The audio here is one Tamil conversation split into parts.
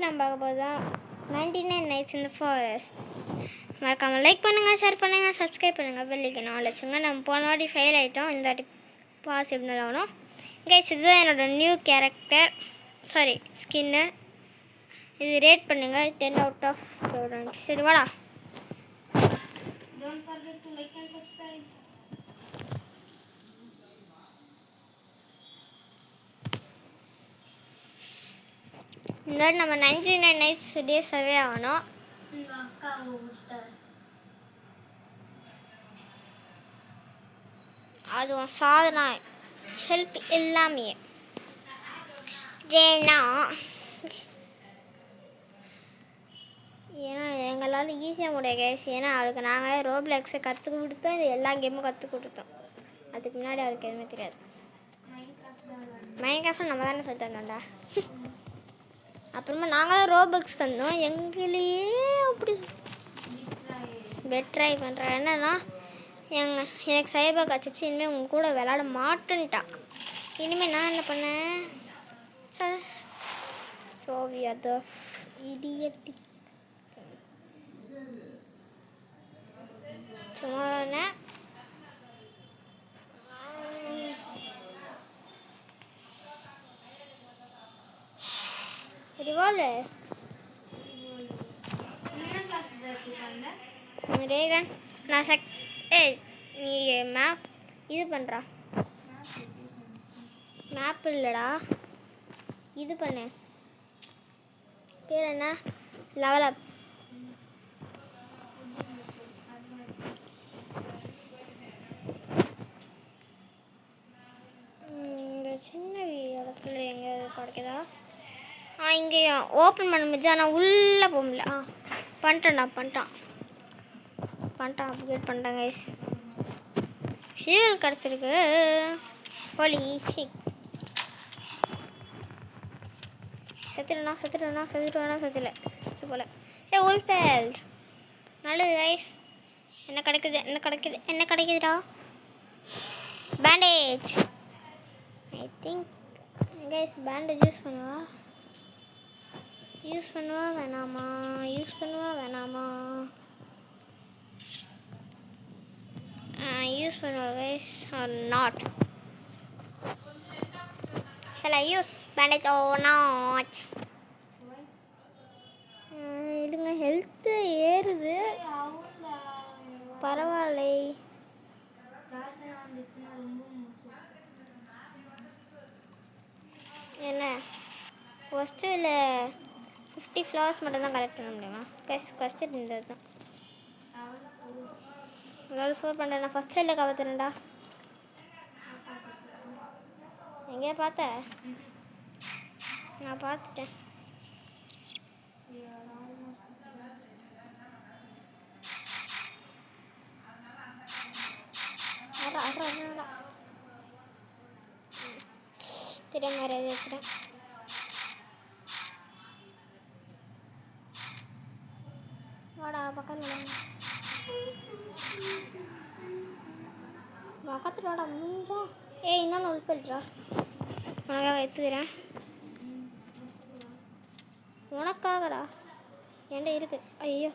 இன்றைக்கி நம்ம பார்க்க போது தான் 99 Nights in the Forest. மறக்காமல் லைக் பண்ணுங்கள், ஷேர் பண்ணுங்கள், சப்ஸ்கிரைப் பண்ணுங்கள், பெல்லைக்கன் ஆல் வச்சுங்க. நம்ம போன வாட்டி ஃபெயில் ஆகிட்டோம், இந்த வாட்டி பாஸ் எப்படி ஆகணும். கைஸ், இதுதான் என்னோடய நியூ கேரக்டர், சாரி ஸ்கின்னு. இது ரேட் பண்ணுங்கள் 10 out of 20. சரி வாடா. Don't forget to like and subscribe. இந்த வாட்டி நம்ம 99 Nights டே சர்வே ஆகணும். அதுவும் சாதனா ஹெல்ப் எல்லாமே ஏன்னா எங்களால் ஈஸியாக முடியாது கேஸ். ஏன்னா அவளுக்கு நாங்கள் ரோப்ளாக்ஸை கற்றுக் கொடுத்தோம், இது எல்லா கேமும் கற்றுக் கொடுத்தோம். அதுக்கு முன்னாடி அவளுக்கு எதுவுமே தெரியாது. மைன்கிராஃப்ட் நம்ம தானே சொல்லி தந்தோம்டா. அப்புறமா நாங்கள் ரோபக்ஸ் தந்தோம், எங்களையே அப்படி பெட்ரை பண்ணுறேன். என்னன்னா எனக்கு சைபர் கிடச்சிச்சு, இனிமேல் உங்கள் கூட விளாட மாட்டேன்ட்டான். இனிமேல் நான் என்ன பண்ணேன் சார், சோவியத் இடியட்டி சும்மா தானே. ரிவால்வர் ரேகன் நான் நீ மேப் இது பண்ணுறா. மேப் இல்லைடா, இது பண்ணு, பேர் என்ன, லெவல் அப். இந்த சின்ன இடத்துல எங்கே கிடைக்குதா? இங்கே ஓப்பன் பண்ண முடியுது, ஆனால் உள்ளே போக முடியல. பண்ணிட்டான் அப்டேட் பண்ணிட்டேன் கைஸ். ஷீல் கிடச்சிருக்கு. ஹோலி ஷிக். செத்துல செத்து போல. உல்ஃபெல்ட் நல்லது கைஸ். என்ன கிடைக்குதுடா? Bandage. I think guys bandage use பண்ணுவா வேணாமா? யூஸ் பண்ணுவா guys or not? Shall I use bandage or not? இல்லைங்க, ஹெல்த்து ஏறுது, பரவாயில்லை. என்ன ஃபஸ்ட்டு இல்லை 50 ஃப்ளவர்ஸ் மட்டும் தான் கலெக்ட் பண்ண முடியுமா? ஃபஸ்ட்டு இருந்தது தான் லெவல் 4 பண்ணுறேன். நான் ஃபஸ்ட்டு இல்லை கவத்துறேன்டா. எங்கேயா பார்த்த? நான் பார்த்துட்டேன். தெரியாம வேறு எது வச்சுட்டேன். வாடா பக்கத்தில் வாடா முடிஞ்சா. இன்னொன்று உள்படுறா, உனக்காக எடுத்துக்கிறேன். உனக்காகடா என்கிட்ட இருக்கு. ஐயோ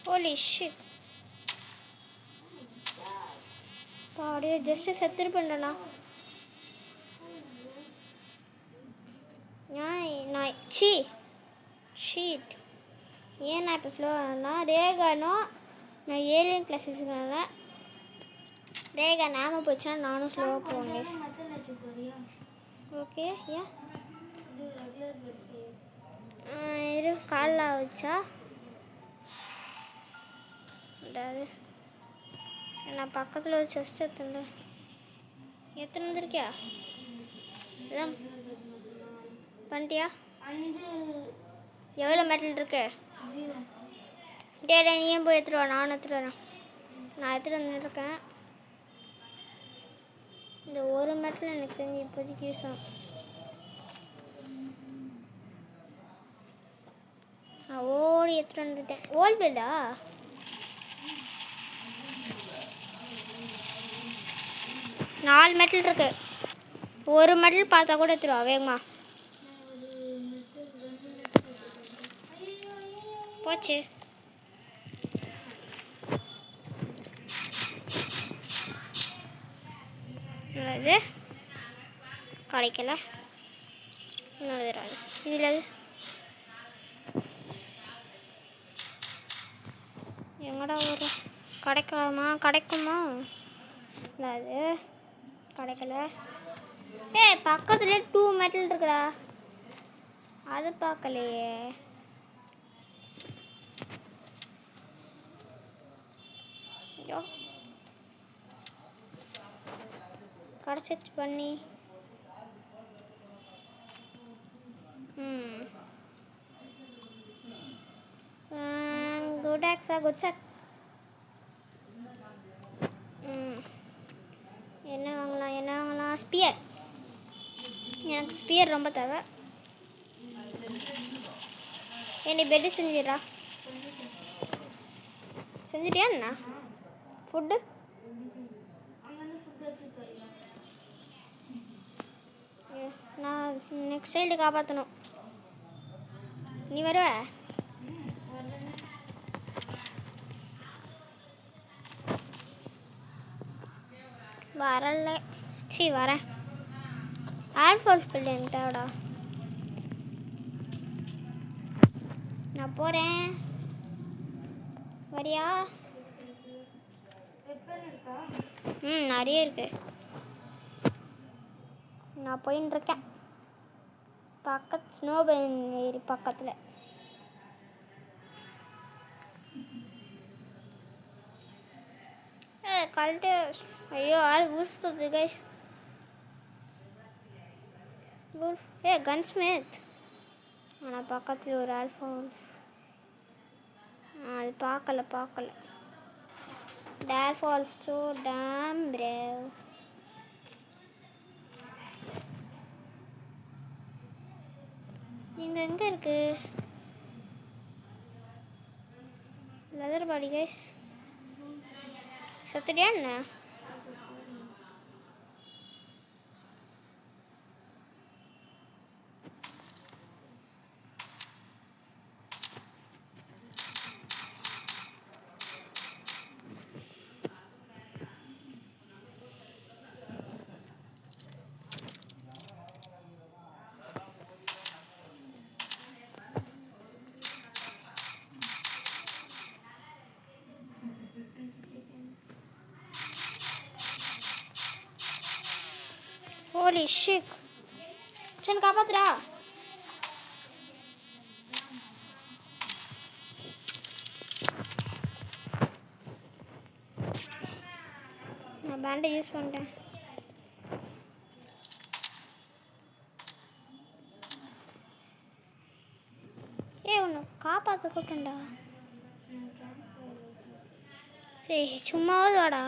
ஹோலி ஷிட். அப்படியே ஜஸ்ட்டு செத்துரு பண்ணுறேண்ணா. ஷீட் ஏன் நான் இப்போ ஸ்லோனா ரேகானும் நான் ஏலியன் கிளாஸஸ்னால ரேகா நாம போச்சுன்னா நானும் ஸ்லோவாக போவேன். ஓகே ஏன் இரு காலில் வச்சா அதாவது நான் பக்கத்தில் ஒரு செஸ்ட் எத்தனை வந்துருக்கியா? இதான் பண்ணிட்டியா? எவ்வளோ மெட்டல் இருக்கு? டேடா நீயும் போய் எடுத்துகிட்டு வா, நானும் எடுத்துகிட்டு வரேன். நான் எடுத்துகிட்டு வந்துருக்கேன். இந்த ஒரு மெட்டல் எனக்கு தெரிஞ்சு இப்போதைக்கு யூஸ் ஆகும். நான் ஓடி எடுத்துட்டு வந்துட்டேன். ஓல் பெட்டா? நாலு மெட்டல் இருக்கு. ஒரு மெட்டல் பார்த்தா கூட எடுத்துருவா வேகமா. போச்சு. இது கிடைக்கல. இதில் எங்கடா வரும்? கிடைக்குமா? இல்லை அது கிடைக்கல. பக்கத்துலேயே 2 மெட்டல் இருக்குடா. அது பார்க்கலையே. ஐயோ கிடச்சிச்சு பண்ணி. குட் ஆக்ஸா குட் சக். என்ன வாங்கலாம்? ஸ்பியர். எனக்கு ஸ்பியர் ரொம்ப தேவை. நீ பெட்டு செஞ்சிடா. செஞ்சிட்டியா என்ன? ஃபுட்டு நான் நெக்ஸ்ட் சைல்டு காப்பாற்றணும். நீ வருவ? வரல. வரேன். ஏர்ஃபோர்ஸ் பில்டிங் தேவடா. நான் போகிறேன். வரியா? நிறைய இருக்கு. நான் போயின்னு இருக்கேன். ஸ்னோ ஏரி பக்கத்தில். கழட்டு. ஐயோ உல்ஃப் தோது கைஸ். உல்ஃப். கன்ஸ்மித். ஆனால் பக்கத்தில் ஒரு ஆல்ஃபா உல்ஃப். அது பார்க்கல. That was so damn brave. இங்க எங்க இருக்கு லெதர் பாடி கைஸ்? சத்துடியா என்ன? Holy shit. Chan காப்பாத்துடா. நான் பேண்டை யூஸ் பண்ணிட்டேன். உன்னை காப்பாற்ற கூட்டண்டா. சரி சும்மாவது வாடா.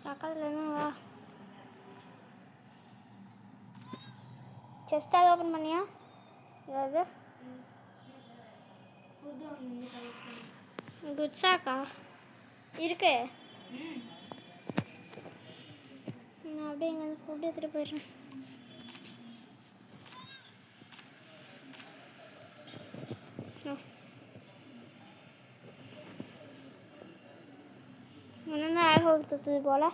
பக்கத்தில் என்ன வா. செஸ்ட்டாக ஓப்பன் பண்ணியா? ஏதாவது குட்ஸாக்கா இருக்கு. நான் அப்படியே இங்கே ஃபுட் எடுத்துகிட்டு போயிடுறேன். இன்னும் ஏர் கொடுத்தது போல்.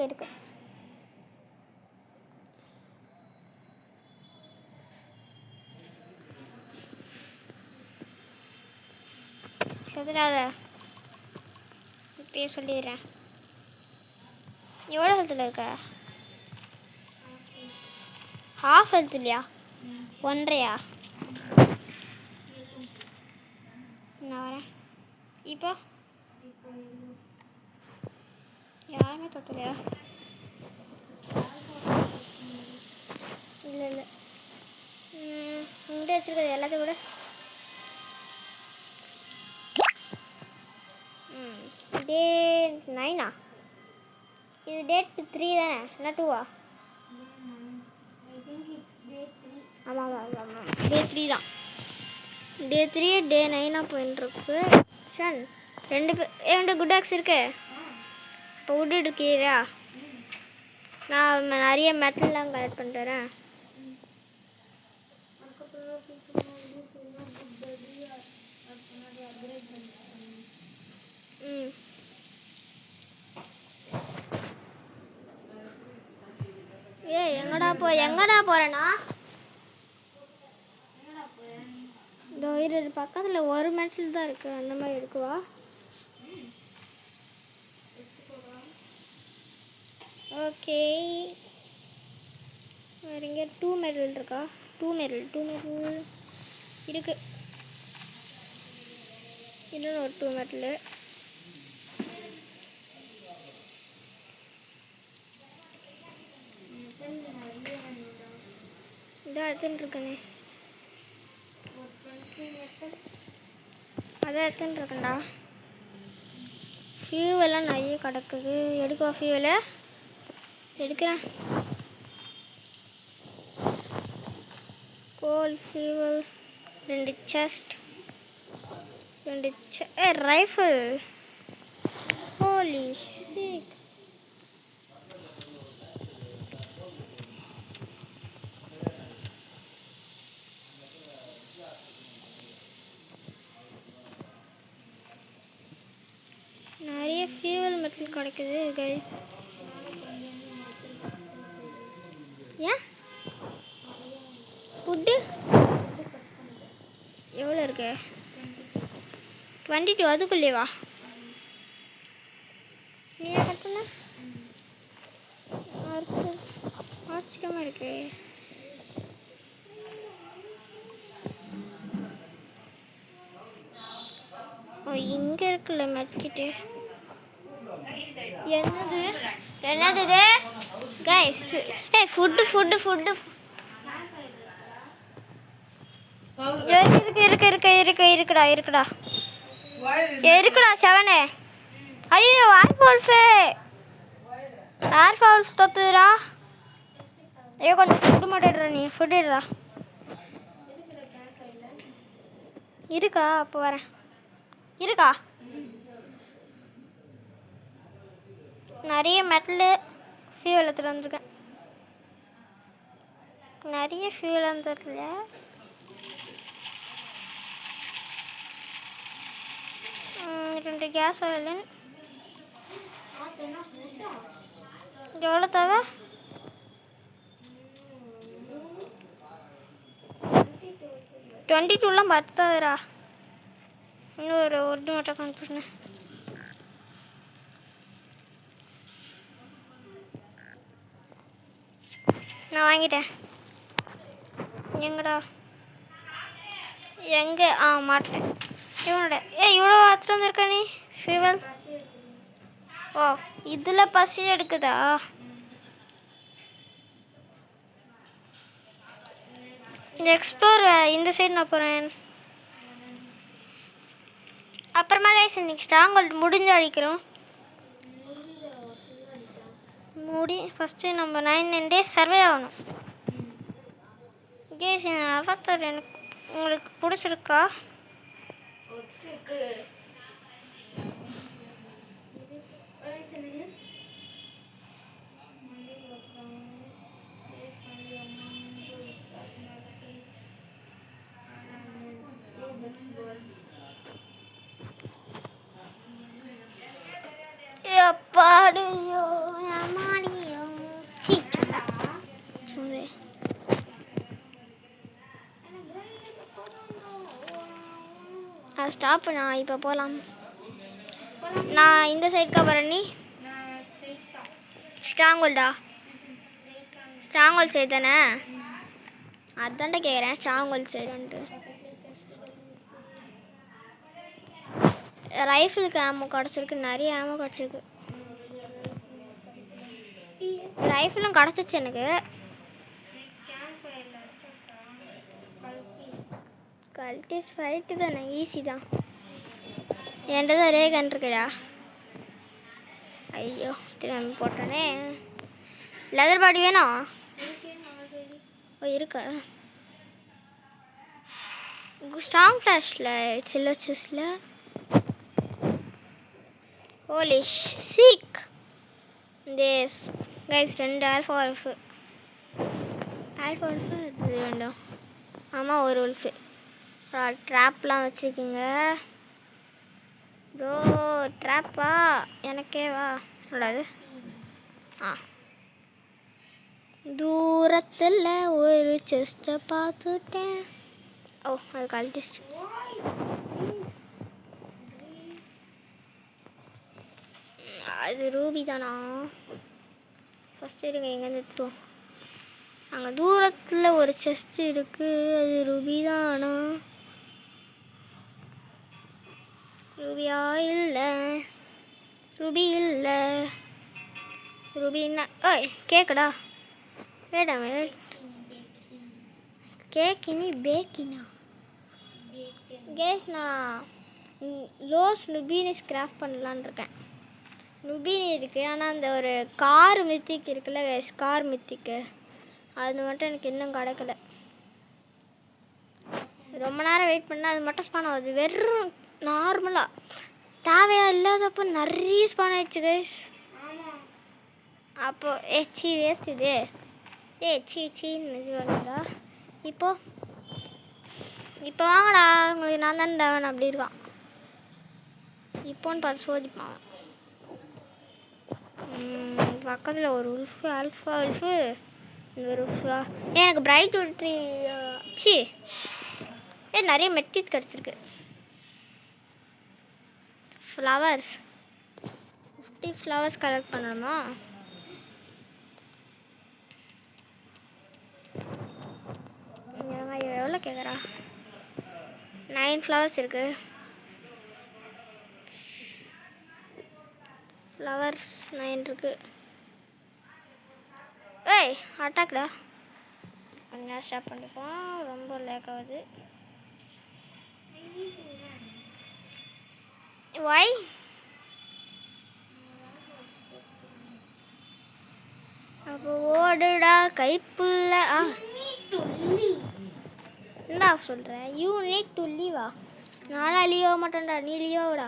இருக்கு செதுடாத. இப்பயே சொல்லிடுறேன். எவ்வளோ ஹெல்த்தில் இருக்க? ஹாஃப் ஹெல்த் இல்லையா? 1.5யா? நான் வரேன் இப்போ. யாருமே தொத்தலையா? இல்லை இல்லை, இங்கே வச்சுருக்கிறது எல்லாத்தையும் கூட. டே 9ஆ? இது டேட் 3 தானே, இல்லை 2ஆ? ஆமாம் ஆமாம் ஆமாம் ஆமாம், டே 3 தான். டே 3 டே 9ஆக போயின்ட்டுருக்கு. ஷன் 2 பேர் என்கிட்ட குட் ஆக்ஸ் இருக்கு. இப்போ விட்டு இருக்கீரா? நான் நிறைய மெட்டல்லாம் கலெக்ட் பண்ணிட்டு வரேன். எங்கடா போறேன்னா இந்த இரு பக்கத்தில் ஒரு மெட்டல் தான் இருக்கு, அந்த மாதிரி இருக்குவா? ஓகே, வேற எங்கே 2 மெட்டல் இருக்கா? 2 மெட்டல் இருக்கு. இன்னொன்று ஒரு 2 மெட்டலு. இதான் எடுத்துட்டுருக்கேனே, அதான் எடுத்துட்டுருக்கேன்டா. ஃபியூவெல்லாம் நிறைய கிடக்குது. எடுக்கவா ஃபியூவலை? எடுக்கிறேன். Coal fuel 2 chest, 2 rifle. Holy shit. நிறைய ஃபியூவல் மெட்டல் கிடைக்குது கைஸ். ஏன் ஃபுட்டு எவ்வளோ இருக்கு? 22. அதுக்குள்ளேவா நீ கட் பண்ண? ஆச்சரியமாக இருக்கு. இங்கே இருக்குல்ல மெட்கிட்டு. என்னது இது கைஸ்? ஃபுட்டு இருக்குடா 7. ஐயோ ஏர்ஃபால்ஸ் தொத்துதுடா. ஐயோ கொஞ்சம் ஃபுட்டு மட்டும் இடுறா. நீ ஃபுட்டு இடுறா. இருக்கா? அப்போ வரேன். இருக்கா? நிறைய மெட்டலு ஃபியூவல் எடுத்துகிட்டு வந்திருக்கேன். நிறைய ஃபியூவல் வந்துடல. ரெண்டு கேஸ் ஆயில். எவ்வளோ தேவை? 22லாம் பத்தாதுடா. இன்னும் ஒரு மட்டும் கண்டுபிடிங்க. நான் வாங்கிட்டேன். எங்கடா? எங்கே? மாட்டேன். இவனோட இவ்வளோ எடுத்துகிட்டு வந்திருக்க நீ ஃபியூவல்? ஓ, இதில் பசி எடுக்குதா? எக்ஸ்ப்ளோர் இந்த சைடு நான் போகிறேன். அப்புறமா கைஸ் இன்னைக்கு ஸ்ட்ராங் முடிஞ்சு அடிக்கிறோம். ஃபஸ்ட்டு நம்ம 9 days சர்வே ஆகணும். கேஸ் அவத்தார் எனக்கு உங்களுக்கு பிடிச்சிருக்கா? எப்பாடியோ ஏமாடியோ ஸ்டாப். நான் இப்போ போகலாம். நான் இந்த சைடுக்கா வரேன். நீ ஸ்ட்ராங்கோல்டா? ஸ்ட்ராங்கோல் சைடு தானே? அதான்டா கேட்குறேன், ஸ்ட்ராங்கோல் சைடுன்ட்டு. ரைஃபிளுக்கு ஆமோ கிடச்சிருக்கு, நிறைய ஆமோ கிடச்சிருக்கு. ரைஃபிளும் கிடச்சிச்சு எனக்கு. கல்டிஸ் ஃபைட்டு தானே, ஈஸி தான். என்கிட்ட தான் ரேகன் இருக்குடா. ஐயோ திரும்பி போட்டோன்னே. லெதர் பாடி வேணும். ஓ இருக்கா? ஸ்ட்ராங் ஃப்ளாஷில் சில்வர் செஸ்ஸில். ஹோலி சீக். These guys 2 alpha wolf. Alpha wolf இது வேண்டும். ஆமாம் ஒரு உல்ஃபு. ட்ராப்லாம் வச்சுருக்கீங்க ப்ரோ. ட்ராப்பா எனக்கே வா கூடாது. தூரத்தில் ஒரு செஸ்ட்டை பார்த்துட்டேன். ஓ அது கழட்டிச்சு. அது ரூபி தானா? ஃபஸ்ட்டு இருங்க, எங்கேருந்து எடுத்துருவோம். அங்கே தூரத்தில் ஒரு செஸ்ட் இருக்குது, அது ரூபி தானா? ரூபியா? இல்லை ரூபி இல்லை. ரூபி என்ன? ஓய் கேக்குடா. வேடா கேக்கினி பேக்கினா. கேஸ் நான் லோஸ் லுபீனிஸ் கிராஃப்ட் பண்ணலான் இருக்கேன். லுபீனி இருக்குது, ஆனால் அந்த ஒரு கார் மித்திக் இருக்குல்ல கேஸ், கார் மித்திக்கு அது மட்டும் எனக்கு இன்னும் கிடைக்கல. ரொம்ப நேரம் வெயிட் பண்ணால் அது மட்டும் ஸ்பான் ஆகுது. வெறும் நார்மலாக தேவையாக இல்லாதப்போ நிறைய ஸ்பான் ஆயிடுச்சு கைஸ். அப்போ சி வேஸ்ட் இது. சீன்னு சொல்லுதா. இப்போ வாங்கடா, உங்களுக்கு நான் தானே தேவன் அப்படி இருக்கான். இப்போன்னு பார்த்து சோதிப்பான். பக்கத்தில் ஒரு உல்ஃபு, ஆல்ஃபா உல்ஃபு, ஒரு உல்ஃபா. எனக்கு பிரைட் உல்ட்ரி நிறைய மெட்டித் கிடச்சிருக்கு. ஃப்ளவர்ஸ் 50 ஃப்ளவர்ஸ் கலெக்ட் பண்ணணுமா? எவ்வளோ கேட்குறா? 9 ஃப்ளவர்ஸ் இருக்கு. ஃப்ளவர்ஸ் 9 இருக்கு. ஏய் அட்டாக்டா. கொஞ்சம் ஸ்டாப் பண்ணிப்போம், ரொம்ப லேக் ஆகுது. ஒய் அப்போ ஓடுடா கைப்புள்ள. என்னடா சொல்கிறேன்? யூ நீட் டு லீவா? நானா லீவ் ஆக மாட்டேன்டா, நீ லீவ் ஆகுடா.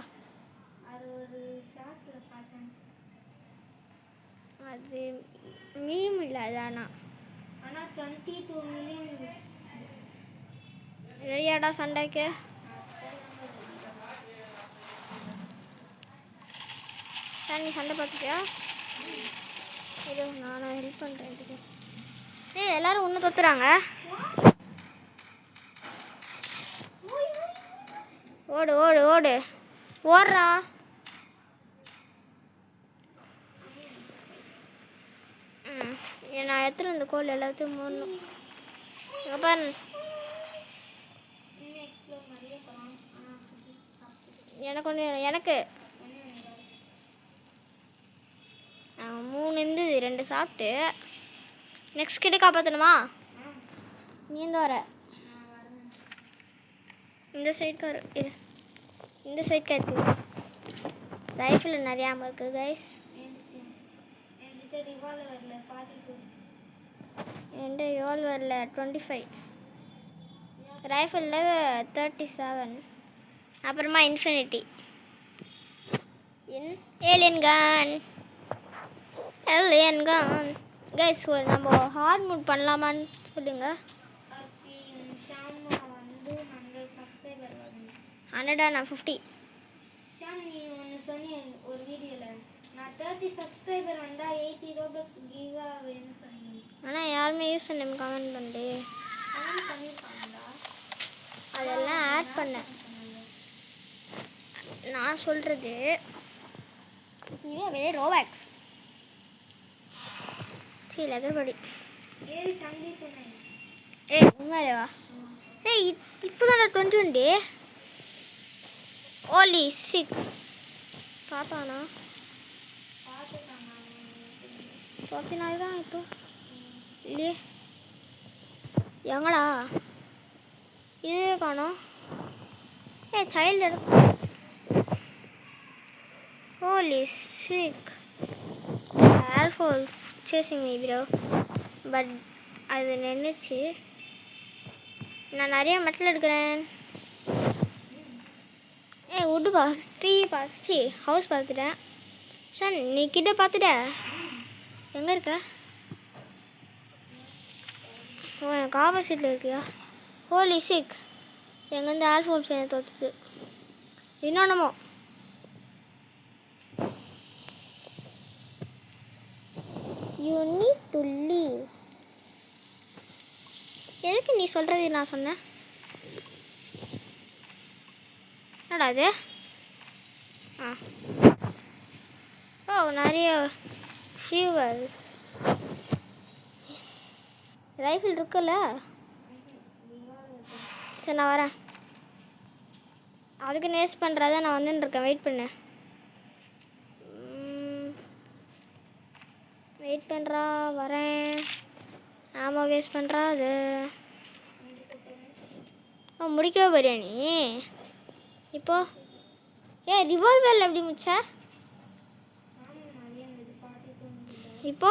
அது மீம் இல்லை அதானா? ஆனால் 22 மில்லியன். ரெடியாடா சண்டைக்கு? சார் நீ சண்டை பார்த்துட்டியா? இது நானும் ஹெல்ப் பண்ணுறேன் இதுக்கு. எல்லாரும் ஒன்று தொத்துறாங்க. ஓடு ஓடு ஓடு ஓடுறா. நான் எத்தனை இந்த கோல் எல்லாத்தையும் மூடணும். எனக்கு ஒன்று, எனக்கு 3 இருந்தது, 2 சாப்பிட்டு. நெக்ஸ்ட் கிட்ட காப்பாற்றணுமா? நீ எந்த வர? இந்த சைட்கார் இரு, இந்த சைட்கார் இருக்குது. ரைஃபிள் நிறையா இருக்குது கைஸ். எந்த ரிவால்வரில் 25, ரைஃபிளில் 37, அப்புறமா இன்ஃபினிட்டி. ஏலியன் கன் கைஸ். நம்ம ஹார்ட் மூட் பண்ணலாமான்னு சொல்லுங்க. 100 நான் 50. நீ ஒன்று சொன்னேன் ஒரு வீடியோவில், நான் 30 சப்ஸ்கிரைபர் வந்தால் 80 ரோபக்ஸ் கிவ் ஆகுன்னு சொன்னேன். ஆனால் யாருமே யூஸ் பண்ண கமெண்ட் பண்ணி பண்ணியிருக்காங்களா? அதெல்லாம் ஆட் பண்ணேன் நான் சொல்கிறது. இதே ரோபக்ஸ் சரி லெதர்படி. உண்மையிலேவா? இப்போ தான் 21 டே. ஓலி சிக் பார்த்தானா பார்த்தினாலே தான் இப்போ இல்லையே எங்கடா இதே காணோம் சைல்டு எடுத்து ஓலி சிக் alpha wolf chasing me bro but அது நின்றுச்சு நான் நிறைய மெட்டல் எடுக்கிறேன் வுட்டு ட்ரீ பார்த்து ஹவுஸ் பார்த்துட்டேன் சார் நீ கிட்ட பார்த்துட்ட எங்கே இருக்க ஓ எனக்கு ஆப்போசிட்டில் இருக்கியா ஹோலி சிக் எங்கேருந்து ஆல்ஃபோன்ஸ் எனக்கு தோத்துது இன்னொன்னுமோ யூ நீட் டு லீவ் எதுக்கு நீ சொல்கிறது நான் சொன்னேன் என்னடா அது ஓ நிறைய ஃபியூவல் ரைஃபிள் இருக்குல்ல சரி நான் வரேன் அதுக்கு நேஸ் பண்ணுறத நான் வந்துட்டுருக்கேன் வெயிட் பண்ணேன் வெயிட் பண்ணுறா வரேன் ஆமாம் வேஸ்ட் பண்ணுறா அது முடிக்கவே போறியா நீ இப்போ ரிவால்வரில் எப்படி முடிச்ச இப்போ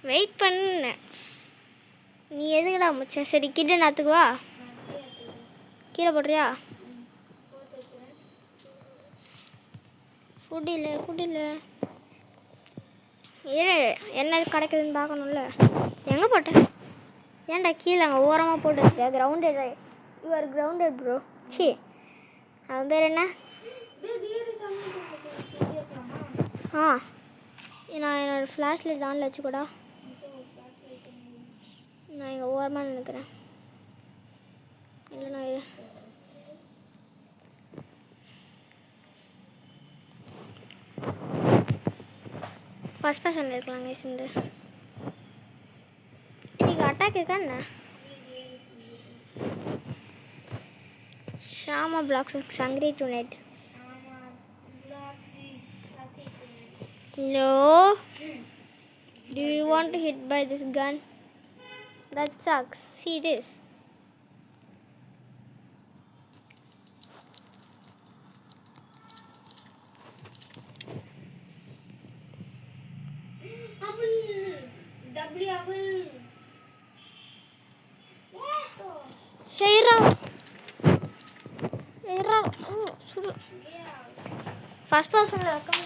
வெயிட் பண்ண நீ எதுக்குடா முடிச்ச சரி கிட்ட நாத்துக்குவா கீழே போடுறியா ஃபுட் இல்லை இது என்ன கிடைக்குதுன்னு பார்க்கணும்ல எங்கே போட்டேன் ஏன்டா கீழே அங்கே ஓரமாக போட்டு வச்சுட்டேன் கிரவுண்டட் யூஆர் கிரவுண்டட் ப்ரோ சி அவன் பேர் என்ன நான் என்னோடய ஃப்ளாஷ் லைட் ஆனில் வச்சுக்கூடா நான் இங்கே ஓரமாக நினைக்கிறேன் இல்லை நான் ஃபஸ்ட் பர்சனில் இருக்கலாங்க சிந்து நீங்கள் அட்டாக் இருக்கா என்ன ஷாமா பிளாக்ஸ் சங்கரி டு நெட் No. Do you want to hit by this gun? That sucks. See this. First person la come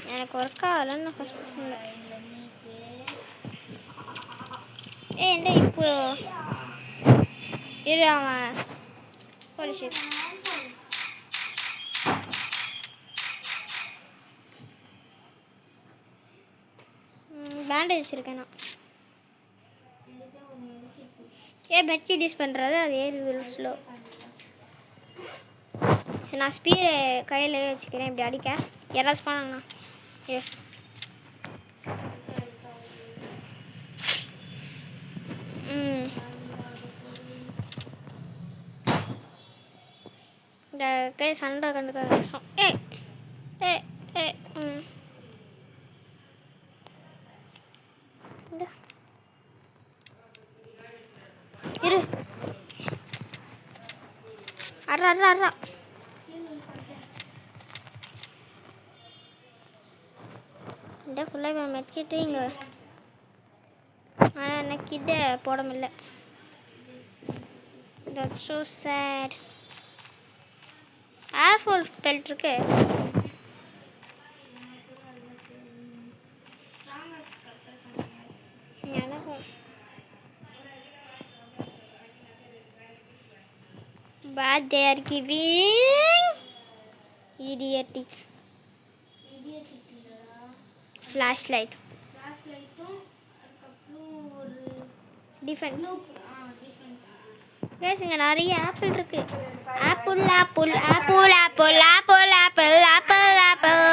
எனக்கு ஒர்க் ஆகலன்னு ஃபஸ்ட் பர்சனில் ஏன்டா இப்போ இரு அவன் ஒரு ஷிப் பேண்டேஜ் வச்சுருக்கேன் நான் பெட்கீட் யூஸ் பண்ணுறது அது ஏறி ஸ்லோ சரி நான் ஸ்பீடு கையில் வச்சுக்கிறேன் இப்படி அடிக்க யாராச்சும் போனாங்கண்ணா இந்த கை சண்டை கண்டுக்க கஷ்டம் இரு அட்ரா இந்த ஃபுல்லாக மெட்கிட்டு இங்கே ஆனால் என்ன கிட்ட போட முடியல தட்ஸ் ஸோ சேட் ஏர்ஃபோல் பெல்ட் இருக்கு எனக்கும் but they are giving idiotic flashlight defense guys இங்க நிறைய ஆப்பிள் இருக்கு apple apple apple apple apple apple apple apple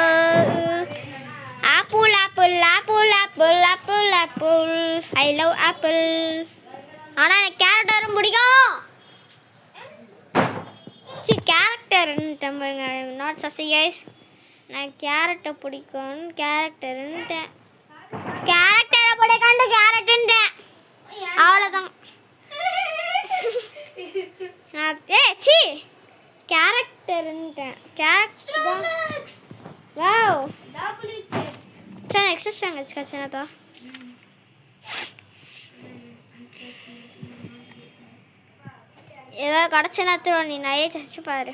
apple apple apple apple apple apple apple. I love apple. ஆனால் எனக்கு கேரக்டரும் பிடிக்கும். கேரக்டர்ன்ட்டேன் பாருங்க. நாட் சசி கைஸ். நான் கேரட்டை பிடிக்கும். கேரக்டரை பிடிக்காண்டு கேரட்டுன்றேன். அவ்வளோதான். சி கேரக்டர்ன்ட்டேன். கேரக்டர் தான். வாவ். எக்ஸ்ட்ரா ஸ்ட்ராங் வச்சுக்காச்சுனாத்தா. ஏதாவது கிடச்சுன்னா தருவோம். நீ நிறைய சச்சு பாரு.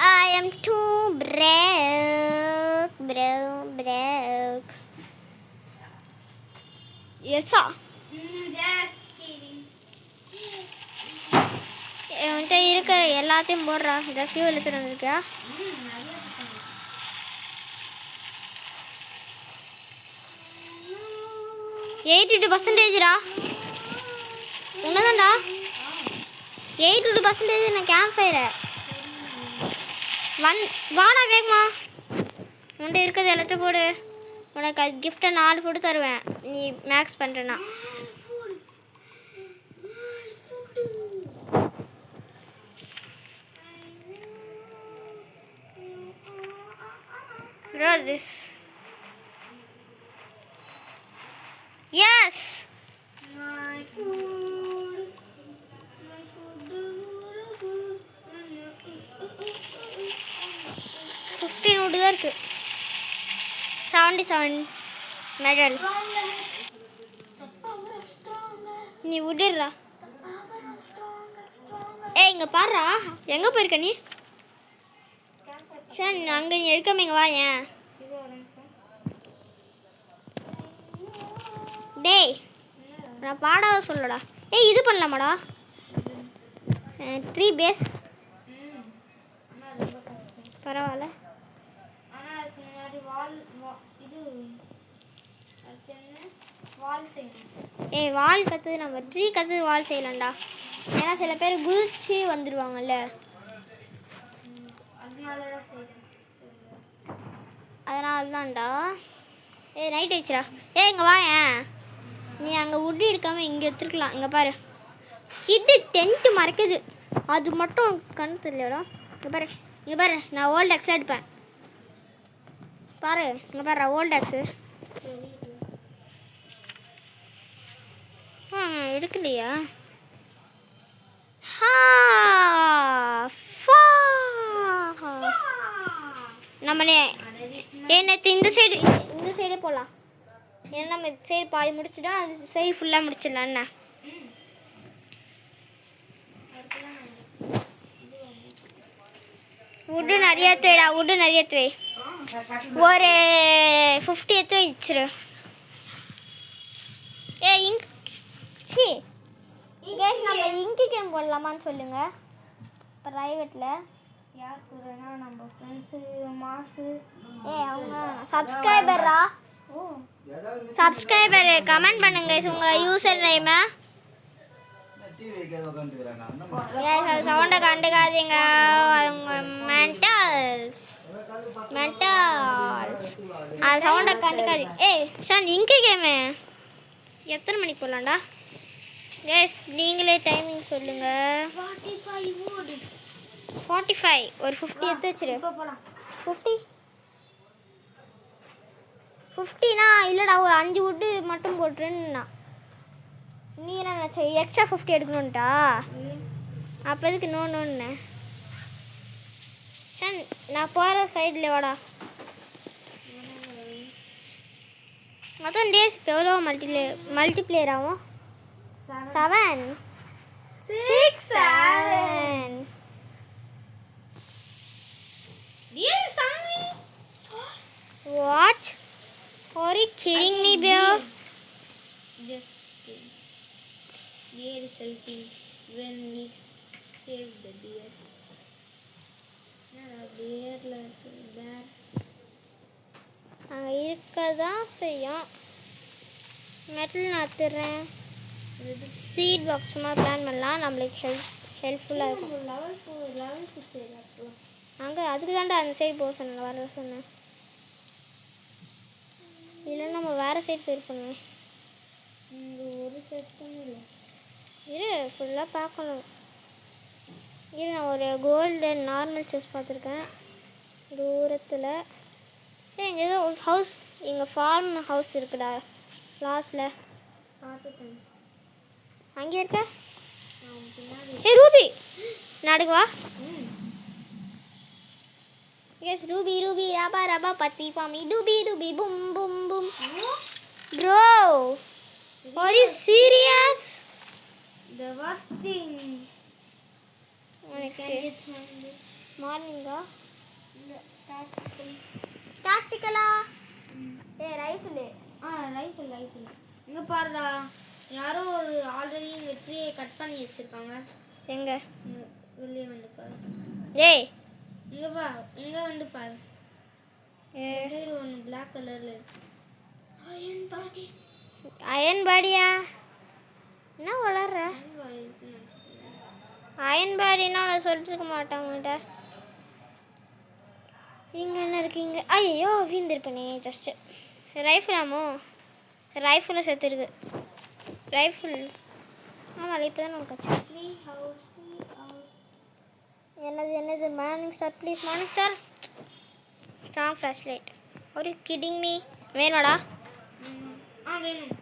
I am too broke. Yesa. என்கிட்ட இருக்கிற எல்லாத்தையும் போடுறா. இதை ஃபியூல் எடுத்துட்டு வந்திருக்கியா? %82 உன்னதான்டா. 82% நான் கேம்ப் ஃபயரை வாடா வேகமா. உன்ட்ட இருக்கிறது எல்லாத்தையும் போடு. உனக்கு அது கிஃப்டை 4 போட்டு தருவேன் நீ மேக்ஸ் பண்ணுறேன்னா. Bro, this. Yes. My food. 15 wood தான் இருக்கு. 77 மெடல். நீ விடுறா. ஏய் இங்கே பாடுறா. எங்கே போயிருக்க நீ? சரி அங்கே நீ எடுக்காம இங்கே வா. ஏன் டேய் நான் பாடாத சொல்லடா. ஏய் இது பண்ணலாமாடா? ட்ரீ பேஸ் பரவாயில்ல. ஏய் வால் கற்று நம்ம ட்ரீ கற்று வால் செய்யலாம்டா. ஏன்னா சில பேர் குதிச்சு வந்துடுவாங்கல்ல. அதனால தான்டா. ஏய் நைட் ஆயிடுச்சுடா. ஏய் இங்கே வா. ஏன் நீ அங்கே உட்டு எடுக்காமல் இங்கே எடுத்துருக்கலாம். இங்கே பாரு கிட்டு டென்ட்டு மறைக்குது. அது மட்டும் கண் தெரியலடா. இங்கே பாரு நான் ஓல்ட் எக்ஸ் எடுப்பேன் பாரு. இங்கே பாரு ஓல்ட் எக்ஸு எடுக்கலையா? நம்மளே நேற்று இந்த சைடே போகலாம். ஏன்னா நம்ம இந்த சைடு பாதி முடிச்சுட்டோம். அந்த சைடு ஃபுல்லாக முடிச்சிடலாம். என்ன உட்டு நிறைய தேடா. உட்டு நிறைய தே. ஒரு 50 எடுத்து வச்சிரு. இங்க் சி கேஸ் நம்ம இங்கு கேம் போடலாமான்னு சொல்லுங்க. ப்ரைவேட்டில் யார் கூடனா நம்ம ஃப்ரெண்ட்ஸு மாசு. அவங்க சப்ஸ்கிரைபரா? சப்ஸ்கிரைபர் கமெண்ட் பண்ணுங்க உங்கள் யூசர் நேமை. சவுண்டை கண்டுக்காதீங்க. அவங்க மென்டல்ஸ் அது சவுண்டை கண்டுக்காதீங்க. ஷான் இங்கு கேமு எத்தனை மணிக்கு போகலாம்டா? கேஸ் நீங்களே டைமிங் சொல்லுங்கள். 45 ஒரு 50 எடுத்து வச்சிரு. 50னா இல்லைடா ஒரு 5 wood மட்டும் போட்டுருன்னா. நீ என்ன நினச்ச எக்ஸ்ட்ரா 50 எடுக்கணுன்ட்டா? அப்போ எதுக்கு நோன்னு சன் நான் போகிற சைடில் வாடா. மொத்தம் டேஸ் இப்போ எவ்வளோ மல்டிப்ளேயர் ஆகும்? 7 6 7. What? Are you kidding me, bro? Just kidding. Deer is selfie when we save the deer. Deerல bear. அங்கே இருக்க தான் செய்யும். மெட்டல் நத்துறேன். சீட் பாக்ஸ் சும்மா பிளான் பண்ணலாம். நம்மளுக்கு ஹெல்ப்ஃபுல்லாக இருக்கும். லெவல் 6 அங்கே அதுக்கு தாண்டா அந்த சைடு போக சொன்னேன். வர சொன்னேன். இல்லைன்னா நம்ம வேறு சைடு போயிருக்கோமே. இங்கே ஒரு செட்டும் இல்லை. இரு ஃபுல்லாக பார்க்கணும். இரு நான் ஒரு கோல்டன் நார்மல் செஸ் பார்த்துருக்கேன் தூரத்தில். இங்கே ஏதோ ஹவுஸ், இங்கே ஃபார்ம் ஹவுஸ் இருக்குடா லாஸ்டில். பார்த்துட்டேன். அங்கே இருக்க. அவன் பின்னாடி. ரூபி நாடுக்கு வா. ம். எஸ் ரூபி ரூபி ரபா ரபா பத்தி பாமி டூபி டூபி பும் பும் பும். Bro are you serious? The worst thing. உனக்கு இந்த மார்னிங்கா tactical. டாக்டிக்கலா? ரைஃபிளு. ரைஃபிள். இங்கே பாருடா, யாரோ ஒரு ஆல்ரெடி இந்த ட்ரீயை கட் பண்ணி வச்சிருக்காங்க. எங்க? இங்க வெளியே வந்து பாரு. ஏய் இங்கே வா, இங்கே வந்து பாரு. சைடு ஒன்று பிளாக் கலரில் இருக்கு. அயன் பாடி. அயன் பாடியா? என்ன வளர்ற? அயன் பாடி இருக்குன்னு நினச்சிட்டேன். அயன் பாடினா நான் சொல்லிட்டு இருக்க மாட்டேன் உங்கள்கிட்ட. இங்கே என்ன இருக்கீங்க? ஐயோ வீந்திருப்பேனே ஜஸ்ட்டு. ரைஃபிள் ஆமோ? ரைஃபிளில் செத்துருக்கு. ரைஃபிள் ஆமாம் இப்போ தான் நமக்கு ஆச்சு. Tree house. என்னது morning star please morning star. Strong flash light. ஒரு கிடிங் மீ வேணுமாடா? வேணும்.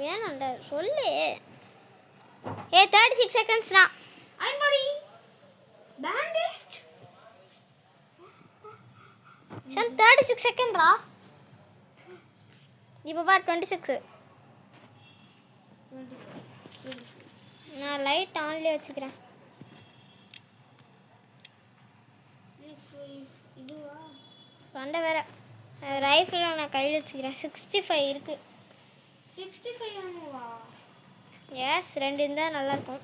வேணும்டா சொல்லு. 36 செகண்ட்ஸ் தான். Iron body. பேண்டேஜ். 36 செகண்ட்ரா. இப்போ பார் 26. நான் லைட் ஆன்லேயே வச்சுக்கிறேன். இதுவா? சண்டை வேற. ரைஃபிள் நான் கையில் வச்சுக்கிறேன். 65 இருக்கு. 65 ஆமாவா? எஸ் 2 இருந்தால் நல்லாயிருக்கும்.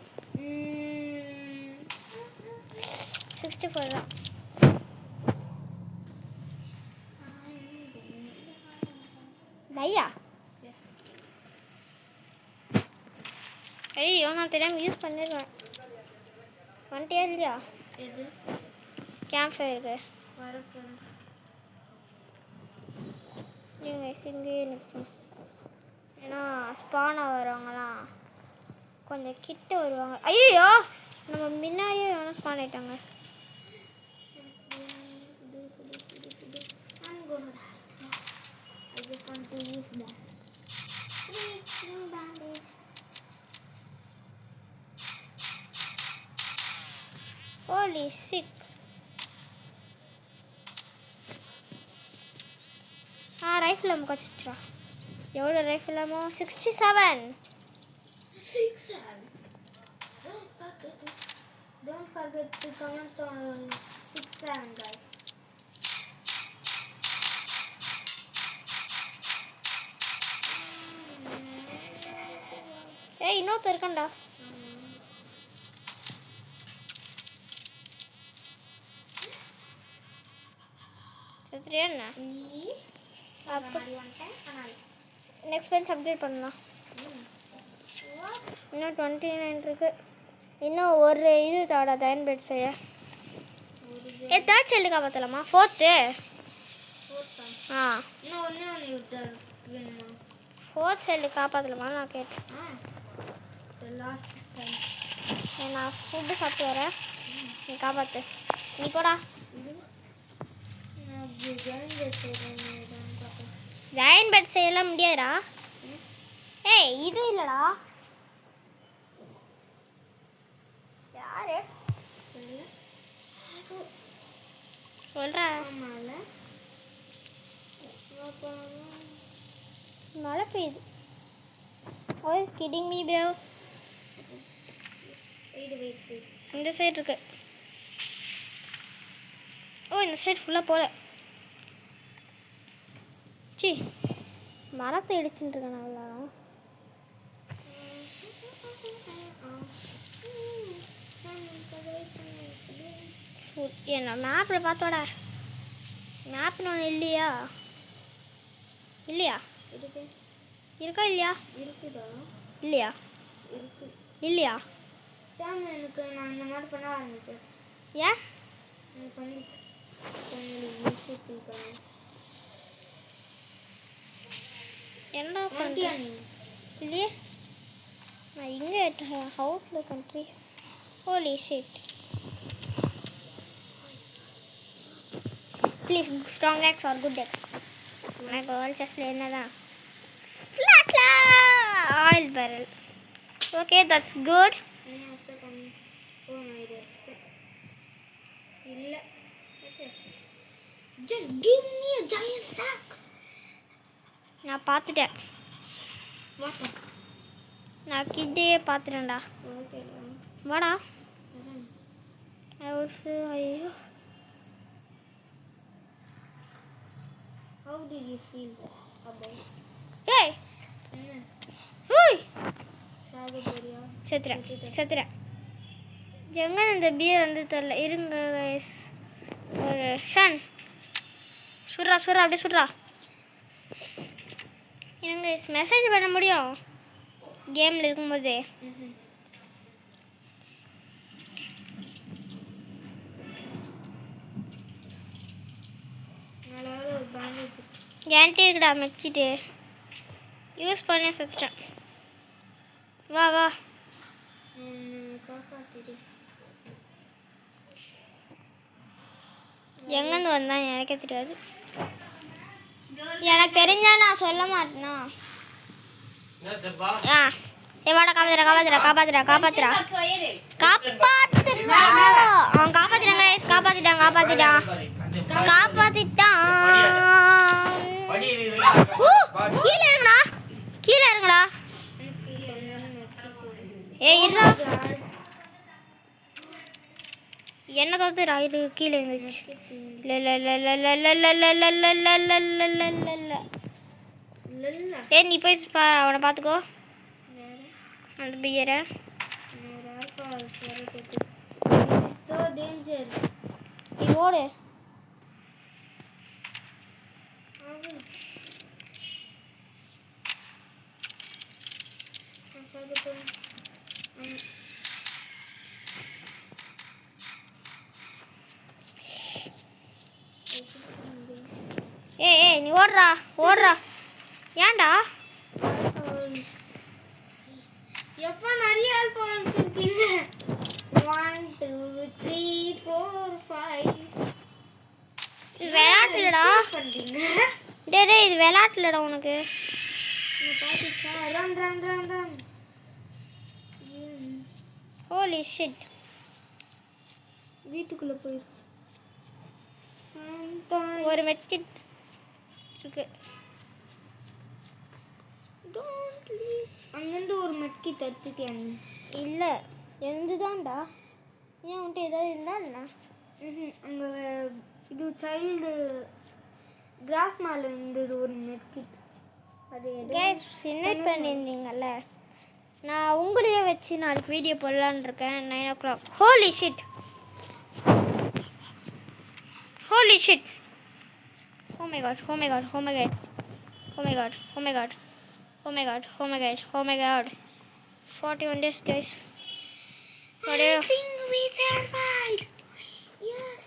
64 தான். டையா? ஐயோ நான் தெரியாமல் யூஸ் பண்ணிடுவேன். வந்துட்டியா இல்லையா? எது? கேம்ப் ஃபயருக்கு வரப்போம். நீங்கள் இங்கே நிற்கும். ஏன்னா ஸ்பான் வரவங்களாம் கொஞ்சம் கிட்ட வருவாங்க. ஐயோ நம்ம முன்னாடியே வேணால் ஸ்பான் ஆகிட்டாங்க. I'm gonna die. I just want to use that. Three bandage. Holy சிக். ரைஃபிள் அம்மா கச்சிச்சிரா. எவ்வளோ ரைஃபிள் அம்மா? 67. 67. Don't forget to comment on 67, guys. ஏய் இன்னொருத்தர் இருக்கான்டா. சத்ரியா என்ன? அப்போ நெக்ஸ்ட் பெஞ்ச் அப்டேட் பண்ணலாம். இன்னும் 29 இருக்கு. இன்னும் ஒரு இது தாடா தயன் பெட் செய்ய. தேர்ட் சைல்டு காப்பாற்றலாமா? ஃபோர்த்து. இன்னும் ஒன்று வேணுமா? ஃபோர்த் சைல்டு காப்பாற்றலாமா நான் கேட்டேன். லாஸ்ட் டைம் நான் ஃபுட்டு சாப்பிட்டு வரேன். நீ காப்பாற்று. நீ போடா. ஜாயின் பெட் செய்யலாம் முடியாதுடா. ஏய் இது இல்லைடா. யாரு சொல்கிறா? மழை பெய்யுது. ஓய் கிடிங் மீ ப்ரோ. இந்த சைடு இருக்கு. ஓ இந்த சைடு ஃபுல்லாக போல. சி மரத்தை இடிச்சுட்டு இருக்கேன் எல்லாரும். என்ன மேப்பில் பார்த்தோடா. மேப்னு ஒன்று இல்லையா? இல்லையா? இருக்கா இல்லையா? இருக்குதா? இல்லையா? இருக்கு. இல்லையா? சாம் எனக்கு நான் இந்த மாதிரி பண்ண ஆரம்பிச்சேன். ஏன்? எனக்கு பண்ணி என்ன பண்ணியா பண்ணுறியா? நீ? இல்லையே நான் இங்கே ஹவுஸில் country holy shit please strong X R good X எனக்கு வேர்ல்ட் செஸ்ஸில் என்னதான் oil barrel okay that's good இல்ல just give me a giant sack. நான் பார்த்துட்டேன் வாடா. நான் கிட்டே பார்த்துட்டேன்டா ஓகே வாடா ஐயோ how did you feel about ஏய் என்ன ஹூய் சாக போறியா செத்துறேன் எங்கே இந்த பியர் வந்து தெரியல இருங்க guys ஒரு ஷன் சுடுறா அப்படியே சுடுறா இருங்க மெசேஜ் பண்ண முடியும் கேமில் இருக்கும்போதே மேலால ஒரு பேண்டேஜ் என்கிட்ட இருக்குடா மெக்கிட்டு யூஸ் பண்ணி செத்துட்டேன் வா காப்பாத்திடு எங்கேருந்து வந்தான் எனக்கே தெரியாது எனக்கு தெரிஞ்சா நான் சொல்ல மாட்டேனா ஏ வாடா காப்பாத்துறா அவன் காப்பாத்திட்டான் கீழே இருங்கடா ஏய் இருடா என்ன தோத்துறா இது கீழே இருந்துச்சு ஏய் நீ போய் அவனை பார்த்துக்கோ அந்த பியரை டேஞ்சர் நீ ஓடு ஏய் நீ ஓடுறா ஏன்டா எப்போ நிறைய ஆல்ஃபா வச்சிருக்கீங்க 1 2 3 4 5 இது விளையாட்டுலடா பண்றீங்க டேய் இது விளையாட்டுலடா உனக்கு நான் பாத்துச்சா ரன் ஹோலி ஷிட் வீட்டுக்குள்ள போயிரு ஒரு மெட்கிட் இருக்கு அங்கிருந்து ஒரு மட்கி தடுத்துட்டியா நீ இல்லை எந்துதான்டா ஏன் உன்ட்டு ஏதாவது இருந்தா என்ன அங்கே இது சைல்டு கிராஸ் மேலே இருந்தது ஒரு மெட்கிட் அது கேஸ் இன்வைட் பண்ணியிருந்தீங்கல்ல நான் உங்களையே வச்சு நாளைக்கு வீடியோ போடலான்னு இருக்கேன் 9 o'clock holy shit oh my god 41 days guys I think we survived. Yes.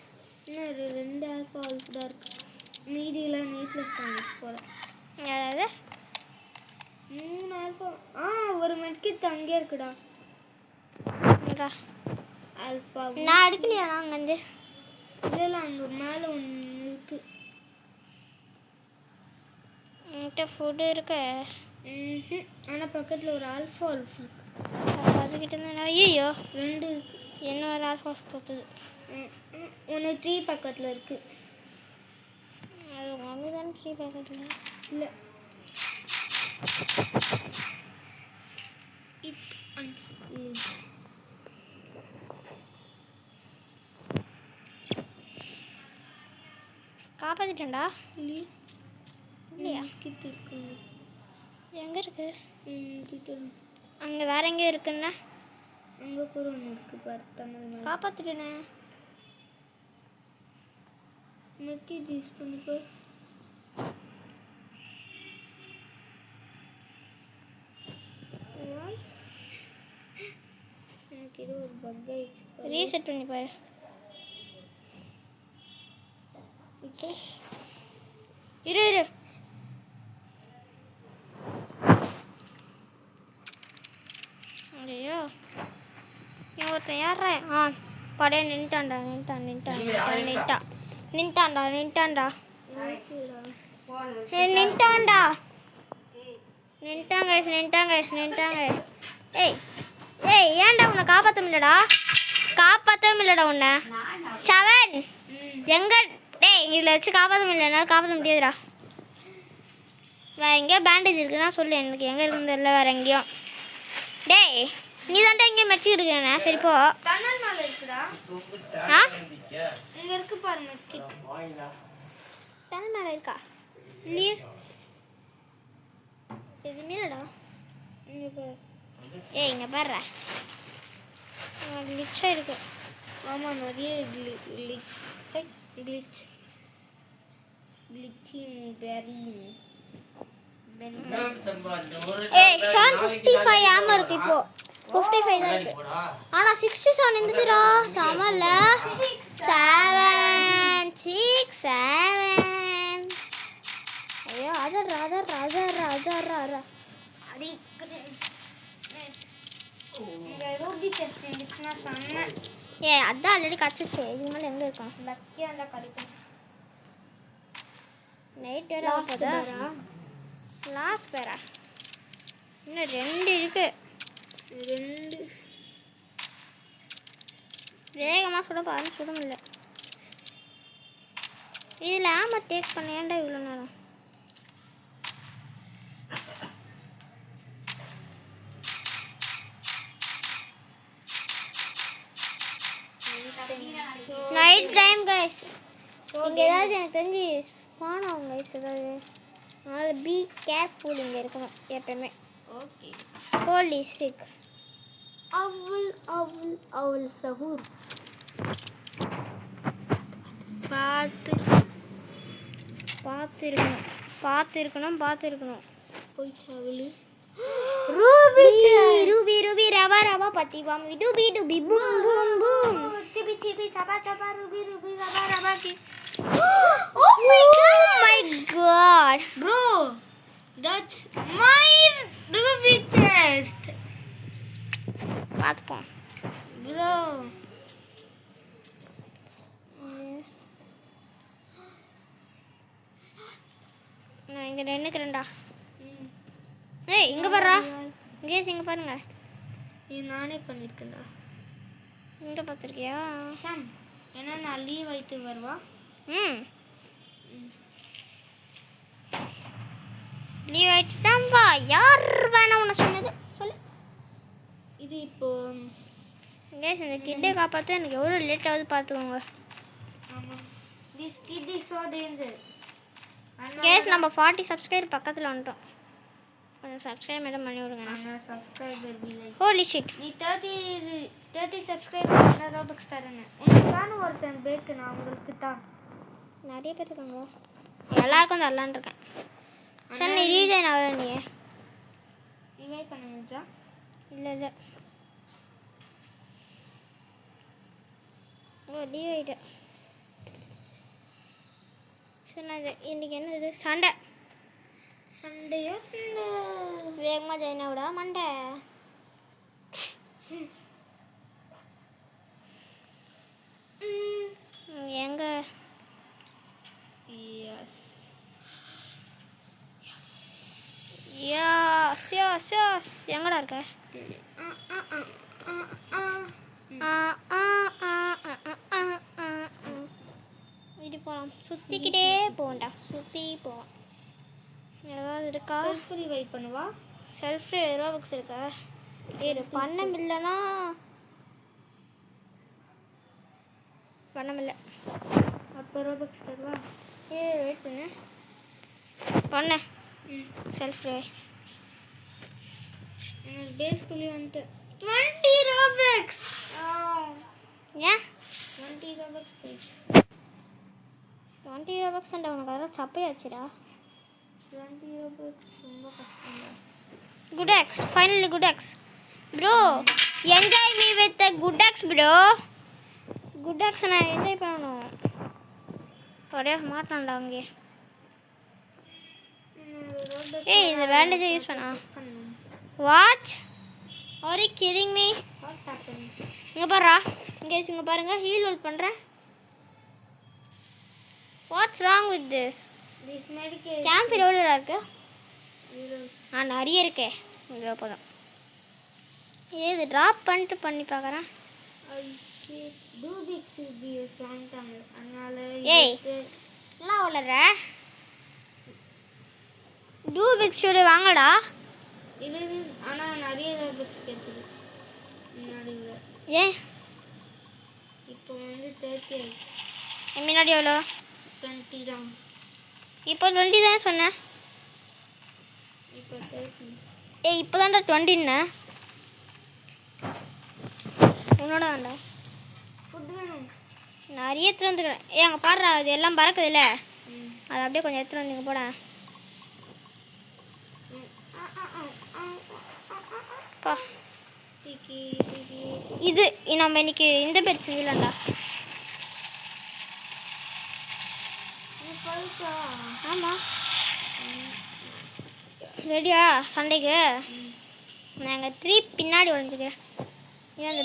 இன்னும் 2 ஆல்ஃபா தான் இருக்கு மீதியெல்லாம் நீட்லெஸ் பண்ணிட்டு போகிறேன் யாராவது 3 ஆல்ஃபா ஒரு மெட்கிட் அங்கே இருக்குடா ஆல்ஃபா நான் எடுக்கலையா அங்கேருந்து இல்லை அங்கே மேலே ஒன்று இருக்கு என்கிட்ட ஃபுட்டு இருக்கு ஆனால் பக்கத்தில் ஒரு ஆல்ஃபா இருக்கு அதுக்கிட்ட இருந்தா ஐயோ 2 இருக்கு இன்னொரு ஆல்ஃபாஸ் கொடுத்தது ஒன்று 3 பக்கத்தில் இருக்கு அது அங்கே தானே 3 பக்கத்தில் இல்லை காப்பாற்றிட்டேன்டா இல்லையா கிட்ட இருக்கு எங்கே இருக்கு கிட்ட அங்கே வேற எங்கேயும் இருக்குன்னா அங்கே கூட ஒன்று இருக்கு பாரு தமிழ் காப்பாற்றிட்டேனே மெக்கேஜ் யூஸ் பண்ணிக்கோ எனக்கு இது ஒரு பக் ஆயிடுச்சு ரீசெட் பண்ணி பாரு இப்போ இரு நீ ஒருத்தன் யாரா படையா நின்ட்டான்டா நின்ட்டான்டா ஏய் ஏய் ஏன்டா உன்னை காப்பாற்றவும் இல்லைடா உன்னை செவன் எங்க டேய் இதில் வச்சு காப்பாற்ற முடியல காப்பாற்ற முடியாதுடா வேறு எங்கேயோ பேண்டேஜ் இருக்குன்னா சொல்லு எனக்கு எங்கே இருக்குன்னு தெரியல வேறு எங்கேயும் டேய் நீ தான்டா எங்கேயும் மெட்ரிக் இருக்கிறேண்ணே சரி போ டனல் மேல இருக்குடா ஆ இங்க இருக்கு பாரு மெட்கிட் டனல் மேலே இருக்கா இல்லையே எதுவுமே இல்லைடா இங்க பாரு ஏய் இங்கே பாடுற லிச்சாக இருக்கு ஆமா நிறைய கிளிச்சிங் வெரி ஏய் 755 ஆமா இருக்கு இப்போ 55 தான் இருக்கு ஆனா 67 இருந்துதுடா சமல்ல 7 6 7 ஐயோ அதர் அடி இங்க ரூபி டெஸ்ட் இருந்துச்சுன்னா செம்ம ஏய் அதான் ஆல்ரெடி கிடச்சிச்சு இதுக்கு மேலே எங்கே இருக்கும் லக்கியாண்டா கிடைக்கும் நைட் வேறு போதா லாஸ்ட் பேரா இன்னும் 2 இருக்கு 2 வேகமாக சுட பாருன்னு சுட முடியல இதில் ஆமா டேக் பண்ண ஏன்டா இவ்வளோ நேரம் நைட் டைம் கைஸ் இங்கே ஏதாவது எனக்கு தெரிஞ்சு ஸ்பான் ஆகும் கைஸ் ஏதாவது அதனால் பி கேர்ஃபுல் இங்கே இருக்கணும் எப்பயுமே ஓகே ஹோலி சிக் அவுல் சஹூர் பார்த்து போய் சவுலு ரூபி ரவா பத்தி பம் Dooby boom boom CP Sabha Ruby rava Ki Oh my god bro that's my ruby chest பார்த்துப்போம் bro நான் இங்கே நின்றுக்கிறேன்டா ஏய் இங்கே பாருடா கேஸ் இங்கே பாருங்க இது நானே பண்ணியிருக்கேன்டா இங்கே பார்த்துருக்கியா ஷாம் ஏன்னா நான் லீவ் வைத்து வருவா லீவ் ஆயிடுச்சு தான்ப்பா யார் வேணா உன்னை சொன்னது சொல்லு இது இப்போ கேஸ் இந்த கிட்டே காப்பாற்ற எனக்கு எவ்வளோ லேட் ஆகுது பார்த்துக்கோங்க ஆமாம் this kid is so danger case நம்ம 40 சப்ஸ்கிரைபர் பக்கத்தில் வந்துட்டோம் கொஞ்சம் சப்ஸ்கிரைப் மட்டும் பண்ணி விடுங்க ஆனால் சப்ஸ்கிரைபர் பில்லை ஹோலி ஷிட் நீ 30 சப்ஸ்கிரைபர் பண்ண ரோபக்ஸ் தரேன்னு உனக்கான ஒருத்தன் பேருக்கு நான் உங்களுக்கு தான் நிறைய பேர் இருக்காங்க எல்லாருக்கும் தரலான்னு இருக்கேன் சரி நீ ரீஜாயின் ஆகிற நீ ரிவைவ் பண்ணுங்கச்சா இல்லை ஓ லீவ் ஆகிட்டேன் சரி நான் இன்றைக்கி என்ன இது சண்டையோ சண்டை வேகமாக ஜாயின் ஆகுடா மண்டை எங்க எஸ் எங்கடா இருக்க இது போகலாம் சுற்றிக்கிட்டே போவோம்டா சுற்றி போவோம் ஏதாவது இருக்கா செல்ஃப் ரிவைவ் பண்ணுவா செல்ஃப் ரோபக்ஸ் இருக்கா இது பண்ண முடியலன்னா பண்ண முடியல அப்போ ரோபக்ஸ் தருவா வெயிட் பண்ண செல்ஃப் ரிவைவ் எனக்கு பேஸ்க்குள்ளே வந்துட்டு 20 ரோபக்ஸ் ஏன் 20 ரோபக்ஸ் ப்ளீஸ் 20 ரோபக்ஸ் உனக்கு அதெல்லாம் சப்பையாச்சுடா 20 ரோபக்ஸ் ரொம்ப கஷ்டம் good eggs finally good eggs bro enjoy me with good eggs bro good eggs நான் என்ஜாய் பண்ணணும் அப்படியே மாட்டான்டா அங்கே ஏய் இந்த பேண்டேஜை யூஸ் பண்ணா வாட்ச் ஒரே you kidding me? What happen? இங்கே பாருடா கைஸ், இங்கே பாருங்க, ஹீல் ஹோல்ட் பண்ணுறேன். What's wrong with this? This medication camp எவ்வளோடா இருக்கு? நிறைய இருக்கே. இது போதும். ஏது ட்ராப் பண்ணிட்டு பண்ணி பார்க்குறேன். டூபிக்ஸ் இது வாங்கிட்டாங்க, அதனால ஏய் என்ன வளர்ற? டூ பிக் ஸ்டூடியோ வாங்கடா. இது ஆனால் நிறைய டூபிக்ஸ் கேட்குது முன்னாடி விட. ஏன் இப்போ வந்து 30 ஆயிடுச்சு. முன்னாடி எவ்வளோ? 20 தான். இப்போ 20 தானே சொன்னேன். இப்போ 30. ஏய் இப்போ தான்டா 20ன்னு. உன்னோட வேண்டாம். ஃபுட் வேணும். நிறைய எடுத்துட்டு வந்துக்கிறேன். ஏ அங்கே பாடுறா, அது எல்லாம் பறக்குதுல்ல, அது அப்படியே கொஞ்சம் எடுத்துட்டு வந்துங்க போட. பா இது நம்ம இன்னைக்கு இந்த பேர் செஞ்சிடலாம்டா. ஆமாம் ரெடியா சண்டைக்கு? நாங்கள் 3 பின்னாடி உடஞ்சிக்கிறேன். ஏன் அந்த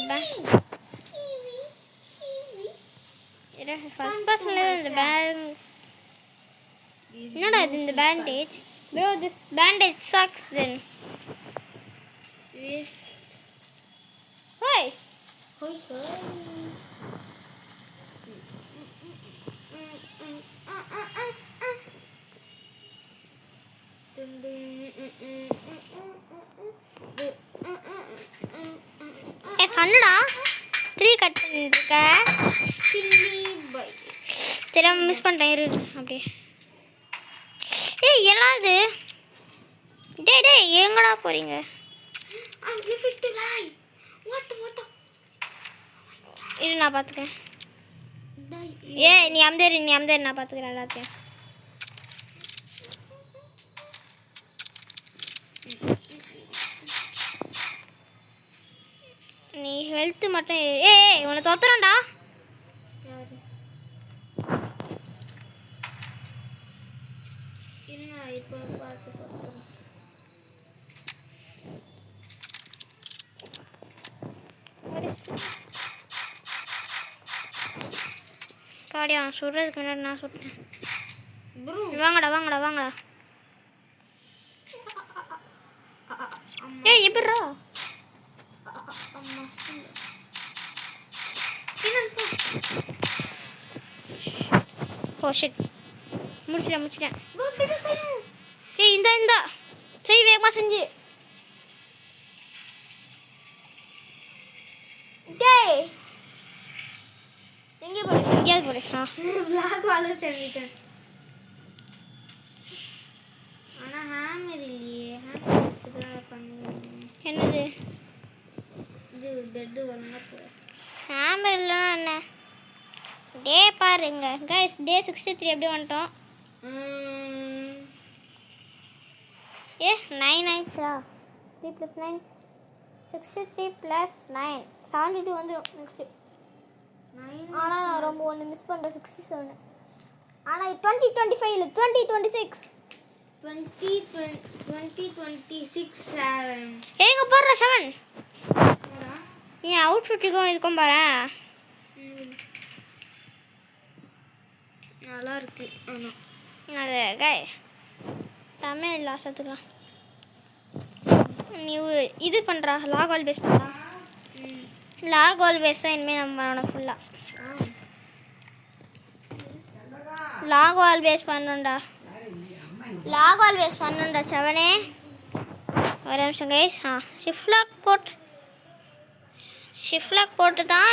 ஃபர்ஸ்ட் பர்சனில் இந்த என்னடா இது இந்த பேண்டேஜ்? Bro this bandage sucks then. ஹோய் ஏ கண்ணுடா, ட்ரீ கட் பண்ணிருக்க. தெரியாம மிஸ் பண்ணிட்டேன். இரு அப்படியே. ஏய் என்னது? டேய் எங்கடா போறீங்க? இரு நான் பார்த்துக்கிறேன். நீ அம்தேரி நான் பார்த்துக்கிறேன் எல்லாத்தையும். நீ ஹெல்த்து மட்டும் ஏய் உன்னை தொத்துறேன்டா. இப்போ பார்த்து பாடியா சுடுறதுக்கு முன்னாடி நான் சுட்டேன். ப்ரோ வாங்கடா. ஏய் எப்படிரா? ஓ ஷிட், முடிச்சிட்டேன். ஏய் இந்த செய் வேகமாக செஞ்சு. டேய் எங்கே போடு? எங்கேயாவது போடு. பிளாக் வால செஞ்சிட்டேன். ஆனால் ஹேமர் இல்லையே. ஹேமர் பண்ணுவேன். என்னது இது பெட்டு ஒழுங்காக போய் ஹேமர் இல்லைன்னா என்ன? டே பாருங்க கைஸ், டே 63 எப்படி வந்துட்டோம்? ஏ 9 ஆயிடுச்சா? 3 + 9 63 + 9 72 வந்துடும் நெக்ஸ்ட்டு. ஆனால் நான் ரொம்ப ஒன்று மிஸ் பண்ணுறேன், 67. ஆனால் 2025 இல்லை 2026. 2026 ஏங்க போடுற 7. ஏன் அவுட்ஃபிட்டுக்கும் இதுக்கும் பாரு. நல்லா இருக்கு. ஆனால் அது காய் தமிழ் லாசத்துக்கலாம். நீ இது பண்ணுறா, லாக் ஆல் பேஸ் பண்ணுறா. லாக் ஆல் பேஸ் தான் இனிமேல் நம்ம பண்ணணும் ஃபுல்லாக. லாக் ஆல் பேஸ் பண்ணணும்டா. லாக் ஆல் பேஸ் பண்ணணும்டா 7. ஒரு நிமிஷம் கைஸ். ஷிஃப்ட் லாக் போட்டு தான்